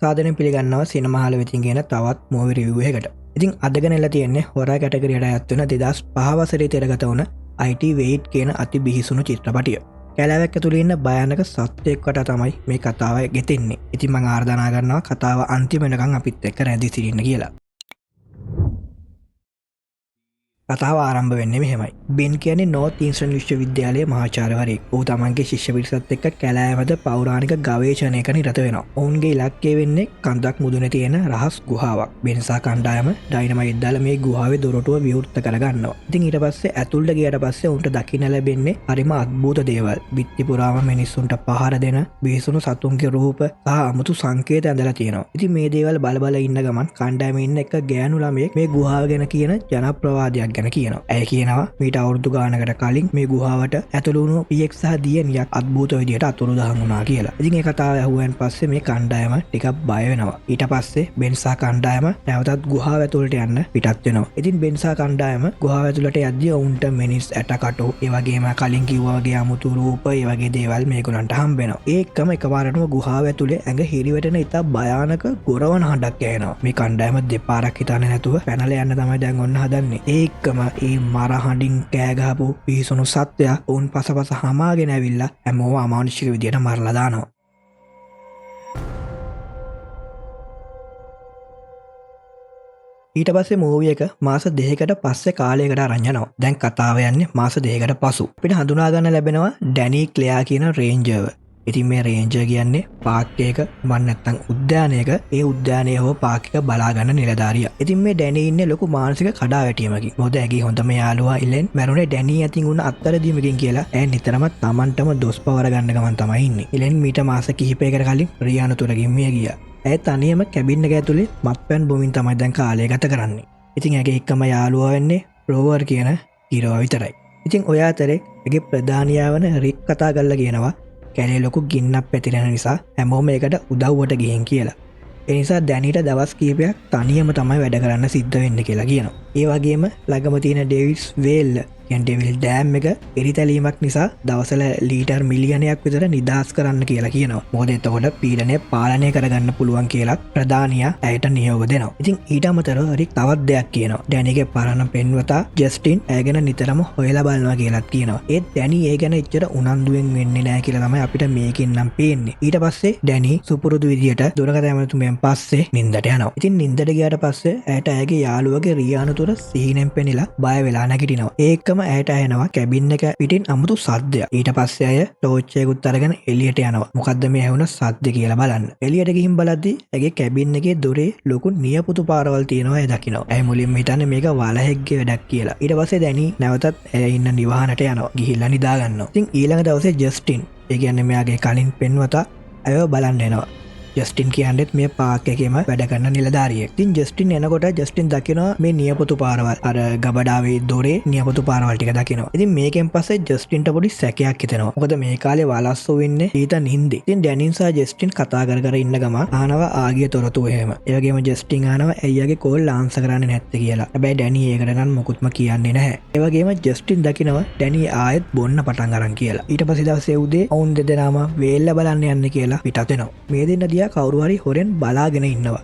සාදරයෙන් පිළිගන්නවා සිනමාහල වෙතින් ගෙන තවත් මූවි රිවිව් එකකට. ඉතින් අද ගෙනල්ලා තියෙන්නේ හොරා කැටගරියට අයත් වෙන 2005 වසරේ තිරගත වුණ IT වෙයිට් කියන අති බිහිසුණු චිත්‍රපටිය. කැලෑවක් ඇතුළේ ඉන්න භයානක සත්වයෙක්වට තමයි මේ කතාව ගෙතෙන්නේ. ඉතින් මම ආරාධනා කරනවා කතාව අන්තිම වෙනකන් අපිත් එක්ක රැඳී සිටින්න කියලා. කතාව ආරම්භ වෙන්නේ මෙහෙමයි. බෙන් කියන්නේ නෝර්ත් ඊස්ටර්න් විශ්වවිද්‍යාලයේ මහාචාර්යවරයෙක්. ඔහු තමන්ගේ ශිෂ්‍ය පිරිසත් එක්ක කැලෑවද පෞරාණික ගවේෂණයක නිරත වෙනවා. ඔවුන්ගේ ඉලක්කය වෙන්නේ කන්දක් මුදුනේ තියෙන රහස් ගුහාවක්. බෙන් සහ කණ්ඩායම ඩයිනමයිට් දාලා මේ ගුහාවේ දොරටුව විවෘත කරගන්නවා. ඉතින් ඊට පස්සේ ඇතුළට ගියට පස්සේ උන්ට දකින්න ලැබෙන්නේ හරිම අద్భుත දේවල්. බිත්ති පුරාම මිනිස්සුන්ට පහර දෙන බිහිසුණු සතුන්ගේ රූප සහ අමුතු සංකේත ඇඳලා තියෙනවා. ඉතින් මේ දේවල් බල ඉන්න ගමන් කණ්ඩායමේ ඉන්න එක ගෑනු ළමයෙක් මේ ගුහාව ගැන කියන ජනප්‍රවාදයක් ගැන කියනවා. ඇය කියනවා මීට අවුරුදු ගානකට කලින් මේ ගුහාවට ඇතුළු වුණු පියෙක් සහ දියණියක් අద్భుත විදියට අතුරුදහන් වුණා කියලා. ඉතින් ඒ කතාව ඇහුවෙන් පස්සේ මේ කණ්ඩායම ටිකක් බය වෙනවා. ඊට පස්සේ බෙන් සහ කණ්ඩායම නැවතත් ගුහාව ඇතුළට යන්න පිටත් වෙනවා. ඉතින් බෙන් සහ කණ්ඩායම ගුහාව ඇතුළට යද්දී ඔවුන්ට මිනිස් ඇටකටු, ඒ වගේම කලින් කිව්වා වගේ අමුතු රූප, ඒ වගේ දේවල් මේගොල්ලන්ට හම්බ වෙනවා. ඒකම එකපාරටම ගුහාව ඇතුළේ ඇඟ හිරිවැටෙන ඉතා භයානක ගොරවන හඬක් ඇහෙනවා. මේ කණ්ඩායම දෙපාරක් හිතන්නේ නැතුව පැනලා යන්න තමයි දැන් ඔන්න හදන්නේ. ඒකම ඒ මරහඬින් කෑගහපු පිහිසුණු සත්වයා ඔවුන් පසපස හමාගෙන ඇවිල්ලා හැමෝම අමානුෂික විදියට මරලා දානවා. ඊට පස්සේ මූවි එක මාස 2කට පස්සේ කාලයකට අරන් යනවා. දැන් කතාව යන්නේ මාස 2කට පසු. අපිට හඳුනා ගන්න ලැබෙනවා ඩැනී ක්ලෙයා කියන රේන්ජර්ව. ඉතින් මේ රේන්ජර් කියන්නේ පාක් එකක මන් නැත්තම් උද්‍යානයක ඒ උද්‍යානය හෝ පාක් එක බලා ගන්න නිලධාරියා. ඉතින් මේ ඩැනී ඉන්නේ ලොකු මානසික කඩාවැටීමකින්. මොකද ඇගේ හොඳම යාළුවා ඉලෙන් මැරුණේ ඩැනී අතින් උන්න අත්තරදීමකින් කියලා ඇය නිතරම Tamanටම දොස් පවර ගන්න ගමන් තමයි ඉන්නේ. ඉලෙන් මීට මාස කිහිපයකට කලින් රියානතුරකින් මිය ගියා. ඇය තනියම කැබින් එක ඇතුලේ මත්පැන් බොමින් තමයි දැන් කාලය ගත කරන්නේ. ඉතින් ඇගේ එක්කම යාළුවා වෙන්නේ රෝවර් කියන හීරෝවා විතරයි. ඉතින් ඔය අතරේ ඇගේ ප්‍රධානියා වන රික් කතා කරලා කියනවා කැලේ ලොකු ගින්නක් පැතිරෙන නිසා හැමෝම ඒකට උදව්වට ගිහින් කියලා. ඒ නිසා ඩැනීට දවස් කීපයක් තනියම තමයි වැඩ කරන්න සිද්ධ වෙන්නේ කියලා කියනවා. ඒ වගේම ළඟම තියෙන ඩේවිඩ්ස් වේල් කියන ඩෙවිල් ඩෑම් එක එරිතැලීමක් නිසා දවසල ලීටර් මිලියනයක් විතර නිදහස් කරන්න කියලා කියනවා. මොකද එතකොට පීඩනය පාලනය කරගන්න පුළුවන් කියලා ප්‍රධානියා ඇයට නියෝග දෙනවා. ඉතින් ඊට අමතරව රික් තවත් දෙයක් කියනවා. ඩැනීගේ පරණ පෙම්වතා ජස්ටින් ඇය ගැන නිතරම හොයලා බලනවා කියලාත් කියනවා. ඒත් ඩැනී ඒ ගැන එච්චර උනන්දුවෙන් වෙන්නේ නැහැ කියලා තමයි අපිට මේකෙන් නම් පේන්නේ. ඊට පස්සේ ඩැනී සුපුරුදු විදියට දුරකථන ඇමතුමෙන් පස්සේ නින්දට යනවා. ඉතින් නින්දට ගියාට පස්සේ ඇයට ඇගේ යාළුවගේ රියානුතුර සිහිනෙන් පෙනිලා බය වෙලා නැගිටිනවා. ඒකම ඇයට ඇහෙනවා කැබින් එක පිටින් අමුතු සද්දයක්. ඊට පස්සේ අය ටෝච් එකකුත් අරගෙන එළියට යනවා. මොකද්ද මේ ඇහුණ සද්ද කියලා බලන්න. එළියට ගිහින් බලද්දි ඇගේ කැබින් එකේ දොරේ ලොකු නියපොතු පාරවල් තියෙනවා. ඇය දකිනවා. ඇය මුලින්ම හිතන්නේ මේක වලහෙක්ගේ වැඩක් කියලා. ඊට පස්සේ දැනි නැවතත් ඇය ඉන්න නිවාහනට යනවා. ගිහිල්ලා නිදා ගන්නවා. ඉතින් ඊළඟ දවසේ ජස්ටින්, ඒ කියන්නේ මෙයාගේ කලින් පෙම්වතා ඇයව බලන්න එනවා. ජස්ටින් කියන්නෙත් මේ පාක් එකේම වැඩ කරන නිලධාරියෙක්. ඉතින් ජස්ටින් එනකොට ජස්ටින් දකිනවා මේ නියපොතු පාරවල්, අර ගබඩාවේ දොරේ නියපොතු පාරවල් ටික දකිනවා. ඉතින් මේකෙන් පස්සේ ජස්ටින්ට පොඩි සැකයක් හිතෙනවා. මොකද මේ කාලේ වලස්සෝ වෙන්නේ ඊතන් හින්දි. ඉතින් ඩැනින් සහ ජස්ටින් කතා කර ඉන්න ගමන් අහනවා ආගිය තොරතුරු එහෙම. ඒ වගේම ජස්ටින් අහනවා ඇයියාගේ කෝල් ආන්සර් කරන්නේ නැත්තේ කියලා. හැබැයි ඩැනි ඒකට නම් මොකුත්ම කියන්නේ නැහැ. ඒ වගේම ජස්ටින් දකිනවා ඩැනි ආයෙත් බොන්න පටන් අරන් කියලා. ඊට පස්සේ දවසේ උදේ ඔවුන් දෙදෙනාම වේල්ල බලන්න යන්න කියලා පිටත් වෙනවා. මේ දෙන්න දිහා කවුරු හරි හොරෙන් බලාගෙන ඉන්නවා.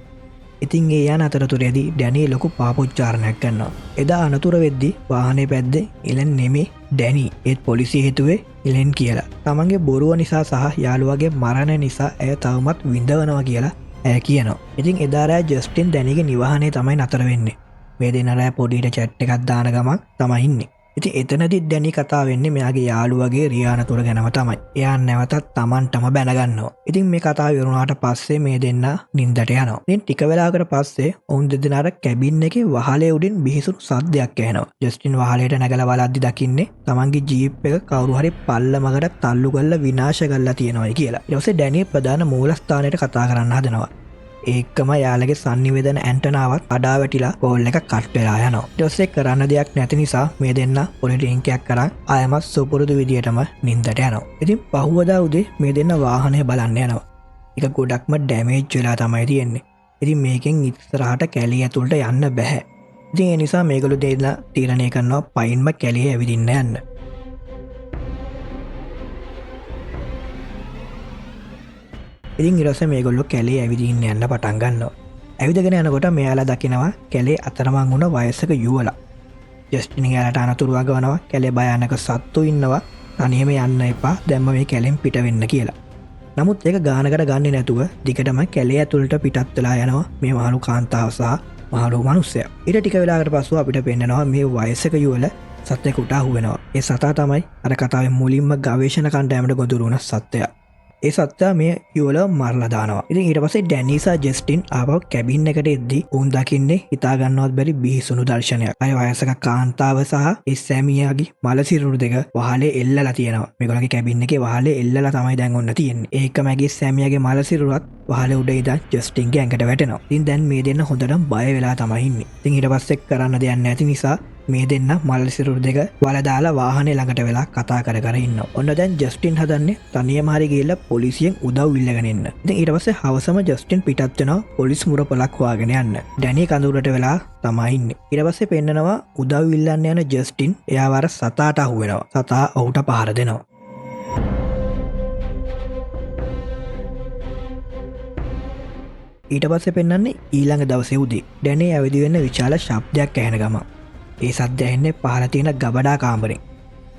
ඉතින් ඒ යන අතරතුරේදී ඩැනී ලොකු පාපොච්චාරණයක් කරනවා. එදා අනතුර වෙද්දී වාහනේ පැද්දේ ඉලෙන් නෙමේ ඩැනී. ඒත් පොලිසිය හිතුවේ ඉලෙන් කියලා. තමන්ගේ බොරුව නිසා සහ යාළුවාගේ මරණ නිසා ඇය තවමත් විඳවනවා කියලා ඇය කියනවා. ඉතින් එදා රෑ ජස්ටින් ඩැනීගේ නිවාහනේ තමයි නතර වෙන්නේ. මේ දෙන රෑ පොඩියට චැට් එකක් දාන ගමන් තමයි ඉන්නේ. ඉතින් එතනදි ඩැනී කතා වෙන්නේ මෙයාගේ යාළුවගේ රියානතුර ගැනම තමයි. එයා නැවතත් Tamanටම බැනගන්නවා. ඉතින් මේ කතාව ඉවරුණාට පස්සේ මේ දෙන්න නින්දට යනවා. ඉතින් ටික වෙලාවකට පස්සේ ඔවුන් දෙදෙනාට කැබින් එකේ වහලේ උඩින් බිහිසුණු සද්දයක් ඇහෙනවා. ජස්ටින් වහලේට නැගලා බලද්දි දකින්නේ තමන්ගේ ජීප් එක කවුරු හරි පල්ලමකට තල්ලු කරලා විනාශ කරලා තියෙනවා කියලා. ඊට පස්සේ ඩැනී ප්‍රධාන මූලස්ථානයට කතා කරන්න හදනවා. ඒකම යාලගේ සංනිවේදන ඇන්ටනාවත් අඩා වැටිලා කෝල් එක කට් වෙලා යනවා. ඊට පස්සේ කරන්න දෙයක් නැති නිසා මේ දෙන්න පොඩි ඩ්‍රින්ක් එකක් කරන් ආයමත් සුපුරුදු විදියටම නිින්දට යනවා. ඉතින් පහුවදා උදේ මේ දෙන්න වාහනය බලන්න යනවා. ඒක ගොඩක්ම ඩැමේජ් වෙලා තමයි තියෙන්නේ. ඉතින් මේකෙන් ඉස්සරහට කැලිය ඇතුළට යන්න බෑ. ඉතින් ඒ නිසා මේගොල්ලෝ දෙන්න තීරණය කරනවා පයින්ම කැලිය ඇවිදින්න යන්න. ඉතින් ඉරස මේගොල්ලො කැලේ ඇවිදින්න යන්න පටන් ගන්නවා. ඇවිදගෙන යනකොට මෙයාලා දකිනවා කැලේ අතරමං වුණ වයසක යුවලා. ජස්ටින් යාලට අනතුරුවා ගනවා කැලේ භයානක සත්තු ඉන්නවා තනියම යන්න එපා දැම්ම මේ කැලෙන් පිට වෙන්න කියලා. නමුත් ඒක ගානකට ගන්න නැතුව දිගටම කැලේ ඇතුළට පිටත් වෙලා යනවා මේ මහලු කාන්තාව සහ මහලු මනුස්සයා. ඊට ටික වෙලාවකට පස්සෙ අපිට පෙන්නනවා මේ වයසක යුවල සත්වෙකුට අහු වෙනවා. ඒ සතා තමයි අර කතාවේ මුලින්ම ගවේෂණ කණ්ඩායමට ගොදුරු වුණ සත්වයා. ඒ සත්තා මේ යුවල මරලා දානවා. ඉතින් ඊට පස්සේ ඩැනීසා ජස්ටින් ආපහු කැබින් එකට එද්දි උන් දකින්නේ හිතා ගන්නවත් බැරි බිහිසුණු දර්ශනයක්. අර වයසක කාන්තාව සහ ඒ සැමියාගේ මල සිරුරු දෙක වහලේ එල්ලලා තියෙනවා. මේගොල්ලන්ගේ කැබින් එකේ වහලේ එල්ලලා තමයි දැන් ඔන්න තියෙන්නේ. ඒකම ඇගේ සැමියාගේ මල සිරුරත් වහලේ උඩ ඉඳන් ජස්ටින්ගේ ඇඟට වැටෙනවා. ඉතින් දැන් මේ දෙන්න හොඳටම බය වෙලා තමයි ඉන්නේ. ඉතින් ඊට පස්සේ කරන්න දෙයක් නැති නිසා මේ දෙන්න මල් සිරුරු දෙක වල දාලා වාහනේ ළඟට වෙලා කතා කර කර ඉන්නවා. ඔන්න දැන් ජස්ටින් හදන්නේ තනියම හරි ගිහිල්ලා පොලිසියෙන් උදව් ඉල්ලගෙන එන්න. ඉතින් ඊට පස්සේ හවසම ජස්ටින් පිටත් වෙනවා පොලිස් මුරපලක් හොයාගෙන යන්න. ඩැනී කඳුරට වෙලා තමයි ඉන්නේ. ඊට පස්සේ පෙන්නනවා උදව් ඉල්ලන්න යන ජස්ටින් එයාව අර සතාට අහු වෙනවා. සතා ඔහුට පහර දෙනවා. ඊට පස්සේ පෙන්නන්නේ ඊළඟ දවසේ උදේ. ඩැනී ඇවිදි වෙන්න විශාල ශබ්දයක් ඇහෙන ගමන් ඒ සද්ද ඇහෙන්නේ පහළ තියෙන ගබඩා කාමරෙන්.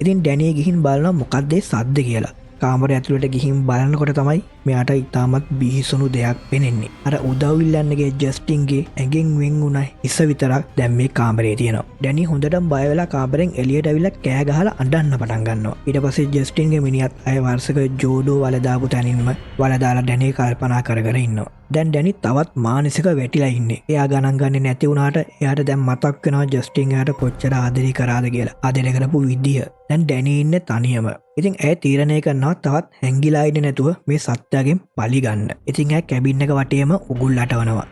ඉතින් ඩැනී ගිහින් බලනවා මොකක්ද ඒ සද්ද කියලා. කාමරය ඇතුළට ගිහින් බලනකොට තමයි මෙයාට ඉතාමත් බිහිසුණු දෙයක් පෙනෙන්නේ. අර උදව් ඉල්ලන්නගේ ජස්ටින්ගේ ඇඟෙන් වෙන් වුණ හිස විතරක් දැන් මේ කාමරේ තියෙනවා. ඩැනී හොඳටම බය වෙලා කාමරෙන් එළියට ඇවිල්ලා කෑ ගහලා අඬන්න පටන් ගන්නවා. ඊට පස්සේ ජස්ටින්ගේ මිනිහත් අය වර්ෂක ජෝඩෝ වල දාපු තැනින්ම වල දාලා ඩැනී කල්පනා කර කර ඉන්නවා. දැන් ඩැනි තවත් මානසික වැටිලා ඉන්නේ. එයා ගණන් ගන්නේ නැති වුණාට එයාට දැන් මතක් වෙනවා ජස්ටින් එයාට කොච්චර ආදරේ කරාද කියලා. ආදරේ කරපු විදිය. දැන් ඩැනි ඉන්නේ තනියම. ඉතින් ඇය තීරණය කරනවා තවත් හැංගිලා ඉන්නේ නැතුව මේ සත්‍යයෙන් පලි ගන්න. ඉතින් ඇය කැබින් එක වටේම උගුල් අටවනවා.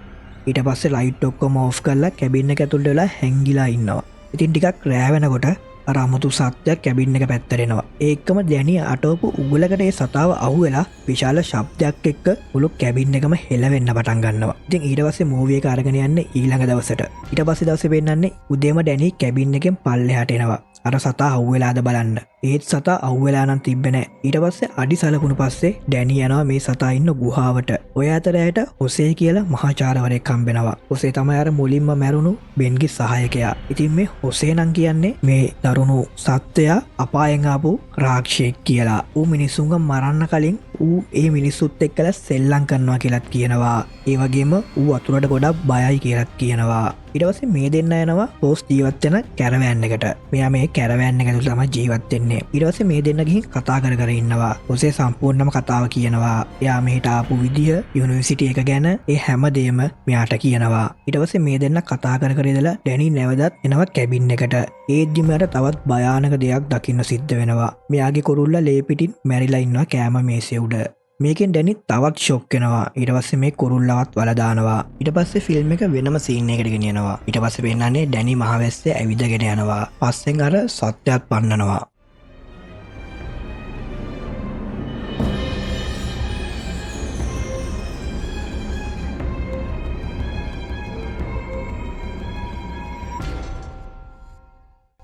ඊට පස්සේ ලයිට් ඔක්කොම ඔෆ් කරලා කැබින් එක ඇතුළට වෙලා හැංගිලා ඉන්නවා. ඉතින් ටිකක් රෑ වෙනකොට අර අමුතු සත්‍යයක් කැබින් එක පැත්තට එනවා. ඒකම දැනි අටවපු උගුලකට ඒ සතාව අහුවෙලා විශාල ශබ්දයක් එක්ක මුළු කැබින් එකම හෙලවෙන්න පටන් ගන්නවා. ඉතින් ඊට පස්සේ මූවි එක අරගෙන යන්නේ ඊළඟ දවසට. ඊට පස්සේ දවසේ පෙන්නන්නේ උදේම ඩැනි කැබින් එකෙන් පල්ලෙහාට එනවා. අර සතා අහුවෙලාද බලන්න. ඒත් සතා අහුවෙලා නම් තිබ්බේ නැහැ. ඊට පස්සේ අඩි සලකුණු පස්සේ ඩැනි යනවා මේ සතා ඉන්න ගුහාවට. ඔය අතර ඇයට හොසේ කියලා මහාචාර්යවරයෙක් හම්බෙනවා. හොසේ තමයි අර මුලින්ම මැරුණු බෙන්ගේ සහායකයා. ඉතින් මේ හොසේ නම් කියන්නේ මේ දරුණු සත්වයා අපායෙන් ආපු රාක්ෂයෙක් කියලා. ඌ මිනිස්සුන්ව මරන්න කලින් ඌ ඒ මිනිස්සුත් එක්කලා සෙල්ලම් කරනවා කියලාත් කියනවා. ඒ වගේම ඌ වතුරට ගොඩක් බයයි කියලාත් කියනවා. ඊට පස්සේ මේ දෙන්න යනවා පෝස් ජීවත් වෙන කැරවෑන් එකට. මෙයා මේ කැරවෑන් එක ඇතුළේ තමයි ජීවත් වෙන්නේ. ඊට පස්සේ මේ දෙන්න ගිහින් කතා කර කර ඉන්නවා. හොසේ සම්පූර්ණම කතාව කියනවා. එයා මෙහෙට ආපු විදිය, යුනිවර්සිටි එක ගැන ඒ හැමදේම මෙයාට කියනවා. ඊට පස්සේ මේ දෙන්න කතා කර කර ඉඳලා ඩැනි නැවතත් එනවා කැබින් එකට. ඒද්දි මෙයාට තවත් භයානක දෙයක් දකින්න සිද්ධ වෙනවා. මෙයාගේ කුරුල්ලා ලේ පිටින් මැරිලා ඉන්නවා කෑම මේසේ උඩ. මේකෙන් ඩැනි තවත් ෂොක් වෙනවා. ඊට පස්සේ මේ කුරුල්ලවත් වල දානවා. ඊට පස්සේ ෆිල්ම් එක වෙනම සීන් එකකට ගෙනියනවා. ඊට පස්සේ පෙන්නන්නේ ඩැනි මහවැස්සේ ඇවිදගෙන යනවා. පස්සෙන් අර සත්‍යයක් පන්නනවා.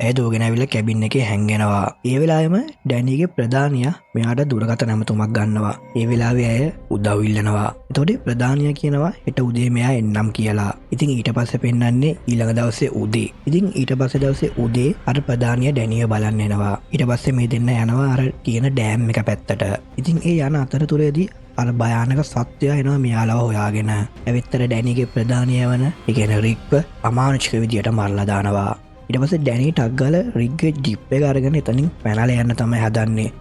ඇය දෝගෙන ඇවිල්ලා කැබින් එකේ හැංගෙනවා. ඒ වෙලාවෙම ඩැනීගේ ප්‍රධානියා මෙයාට දුරකථන නැමතුමක් ගන්නවා. ඒ වෙලාවේ ඇය උදව් ඉල්ලනවා. එතකොට ප්‍රධානියා කියනවා හෙට උදේ මෙයා එන්නම් කියලා. ඉතින් ඊට පස්සේ පෙන්නන්නේ ඊළඟ දවසේ උදේ. ඉතින් ඊට පස්සේ දවසේ උදේ අර ප්‍රධානියා ඩැනීව බලන්න එනවා. ඊට පස්සේ මේ දෙන්න යනවා අර කියන ඩෑම් එක පැත්තට. ඉතින් ඒ යන අතරතුරේදී අර භයානක සත්‍යය එනවා මෙයාලව හොයාගෙන. ඇවිත්තර ඩැනීගේ ප්‍රධානියා වන ඒ කියන්නේ රික්ව අමානුෂික විදියට මරලා දානවා. ඊට පස්සේ ඩැනී ටක් ගාලා රිග්ගේ ජිප් එක අරගෙන එතනින් පැනලා යන්න තමයි හදන්නේ.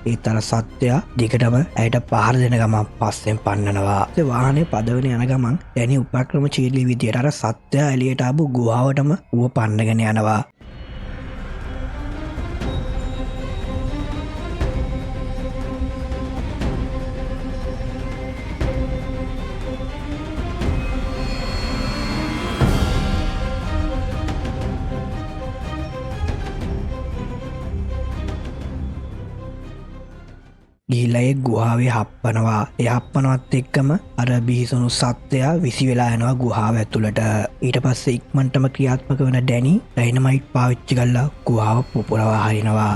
ඒත් අර සත්‍යයා දිගටම ඇයට පහර දෙන ගමන් පස්සෙන් පන්නනවා. ඒ වාහනේ පදවන යන ගමන් ඩැනී උපක්‍රමශීලී විදියට අර සත්‍යයා එළියට ආපු ගුහාවටම ඌව පන්නගෙන යනවා. ගිහිල්ලා ඒ ගුහාවේ හප්පනවා. ඒ හප්පනවත් එක්කම අර බිහිසුණු සත්වයා විසි වෙලා යනවා ගුහාව ඇතුළට. ඊට පස්සේ ඉක්මනටම ක්‍රියාත්මක වෙන ඩැනි ඩයිනමයිට් පාවිච්චි කරලා ගුහාව පුපුරවා හරිනවා.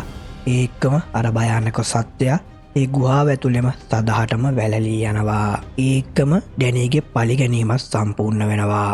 ඒ එක්කම අර භයානක සත්වයා ඒ ගුහාව ඇතුළෙම සදහටම වැලලී යනවා. ඒකම ඩැනීගේ පලි ගැනීමත් සම්පූර්ණ වෙනවා.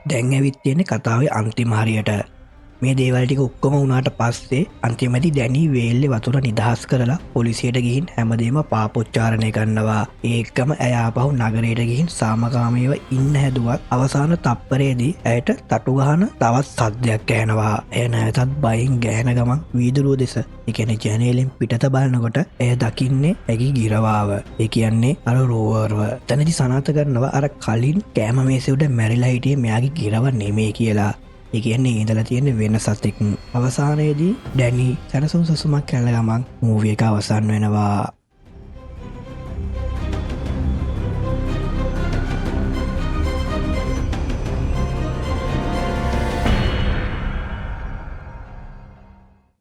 දැන් ඇවිත් තියෙන කතාවේ අන්තිම හරියට. මේ දේවල්ටික ඔක්කොම වුණාට පස්සේ අන්තිමති ඩැනී වේල්ලෙ වතුර නිදහස් කරලා පොලිසියට ගිහින් හැමදේම පාපොච්චාරණය කරනවා. ඒකම ඇයාපහු නගරයට ගිහින් සාමකාමීව ඉන්න හැදුවත් අවසාන තප්පරේදී ඇයට තටුගහන තවත් සද්දයක් ඇහෙනවා. එය නැවතත් බයින් ගෑන ගමන් වීදුරුව දෙස එකන ජනේලෙන් පිටත බලනකොට ඇය දකින්නේ ඇගි ගිරවාව. ඒ කියන්නේ අර රෝවර්ව. තැනදි සනාත කරනවා අර කලින් කෑම මේසෙවුඩ මැරිලා හිටියේ මෙයාගේ ගිරව නෙමේ කියලා. ඒ කියන්නේ ඉඳලා තියෙන වෙන සතෙක්. අවසානයේදී ඩැනී සැනසුම් සසුමක් කැල්ල ගමන් මූවි එක අවසන් වෙනවා.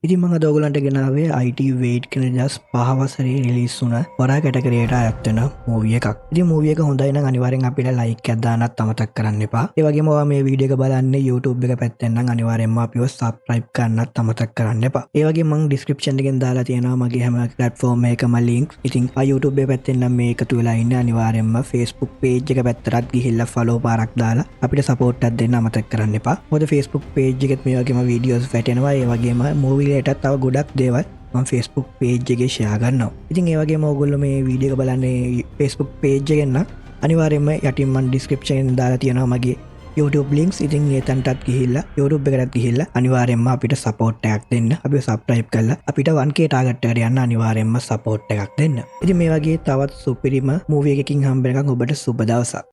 ඉතින් මම දෝගලන්ට ගෙනාවේ IT වේට් කෙන ජස් පහවසරේ රිලිස් වුණ හොරා කැටගරියට අයත් වෙන මූවි එකක්. ඉතින් මූවි එක හොඳයි නම් අනිවාර්යෙන් අපිට ලයික් එකක් දාන්නත් අමතක කරන්න එපා. ඒ වගේම ඔයා මේ වීඩියෝ එක බලන්නේ YouTube එක පැත්තෙන් නම් අනිවාර්යෙන්ම අපිව subscribe කරන්නත් අමතක කරන්න එපා. ඒ වගේම මම description එකෙන් දාලා තියෙනවා මගේ හැම platform එකකම link. ඉතින් YouTube එක පැත්තෙන් නම් මේ එකතු වෙලා ඉන්න අනිවාර්යෙන්ම Facebook page එක පැත්තටත් ගිහිල්ලා follow පාරක් දාලා අපිට support එකක් දෙන්න අමතක කරන්න එපා. මොකද Facebook page එකෙත් මේ වගේම videos වැටෙනවා. ඒ වගේම movie ටත් තව ගොඩක් දේවල් මම Facebook page එකේ share කරනවා. ඉතින් ඒ වගේම ඔයගොල්ලෝ මේ වීඩියෝ එක බලන්නේ Facebook page එකෙන් නම් අනිවාර්යයෙන්ම යටින් මම description එකෙන් දාලා තියෙනවා මගේ YouTube links. ඉතින් ඒතනටත් ගිහිල්ලා YouTube එකටත් ගිහිල්ලා අනිවාර්යයෙන්ම අපිට support එකක් දෙන්න. අපිව subscribe කරලා අපිට 1k target එකට යන්න අනිවාර්යයෙන්ම support එකක් දෙන්න. ඉතින් මේ වගේ තවත් සුපිරිම movie එකකින් හම්බ වෙනකන් ඔබට සුබ දවසක්.